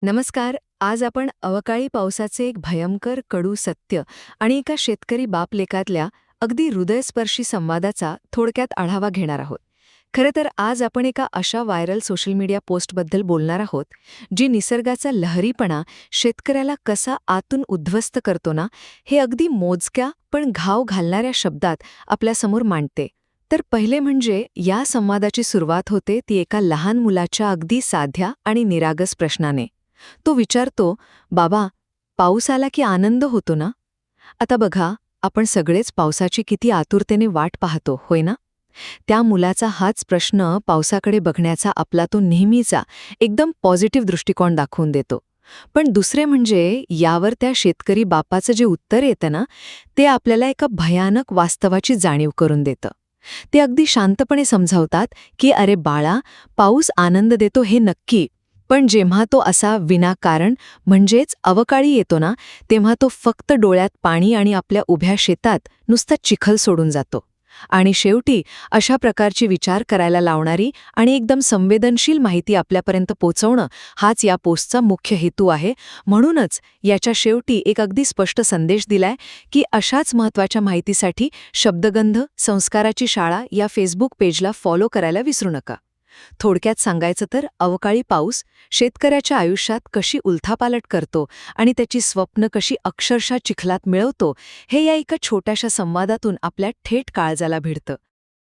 नमस्कार. आज आपण अवकाळी पावसाचे एक भयंकर कडू सत्य आणि एका शेतकरी बापलेकातल्या अगदी हृदयस्पर्शी संवादाचा थोडक्यात आढावा घेणार आहोत. खरं तर आज आपण एका अशा व्हायरल सोशल मीडिया पोस्टबद्दल बोलणार आहोत, जी निसर्गाचा लहरीपणा शेतकऱ्याला कसा आतून उद्ध्वस्त करतो ना, हे अगदी मोजक्या पण घाव घालणाऱ्या शब्दात आपल्यासमोर मांडते. तर पहिले म्हणजे या संवादाची सुरुवात होते ती एका लहान मुलाच्या अगदी साध्या आणि निरागस प्रश्नाने. तो विचारतो, "बाबा, पाऊस आला की आनंद होतो ना?" आता बघा, आपण सगळेच पावसाची किती आतुरतेने वाट पाहतो, होय ना? त्या मुलाचा हाच प्रश्न पावसाकडे बघण्याचा आपला तो नेहमीचा, एकदम पॉझिटिव्ह दृष्टिकोन दाखवून देतो. पण दुसरे म्हणजे यावर त्या शेतकरी बापाचं जे उत्तर येतं ना, ते आपल्याला एका भयानक वास्तवाची जाणीव करून देतं. ते अगदी शांतपणे समजावतात की "अरे बाळा, पाऊस आनंद देतो हे नक्की, पण जेव्हा तो असा विनाकारण म्हणजेच अवकाळी येतो ना, तेव्हा तो फक्त डोळ्यात पाणी आणि आपल्या उभ्या शेतात नुसता चिखल सोडून जातो." आणि शेवटी अशा प्रकारची विचार करायला लावणारी आणि एकदम संवेदनशील माहिती आपल्यापर्यंत पोचवणं हाच या पोस्टचा मुख्य हेतू आहे. म्हणूनच याच्या शेवटी एक अगदी स्पष्ट संदेश दिलाय की अशाच महत्त्वाच्या माहितीसाठी शब्दगंध संस्काराची शाळा या फेसबुक पेजला फॉलो करायला विसरू नका. थोडक्यात सांगायचं तर अवकाळी पाऊस शेतकऱ्याच्या आयुष्यात कशी उलथापालट करतो आणि त्याची स्वप्न कशी अक्षरशः चिखलात मिळवतो, हे या एका छोट्याशा संवादातून आपल्या थेट काळजाला भिडतं.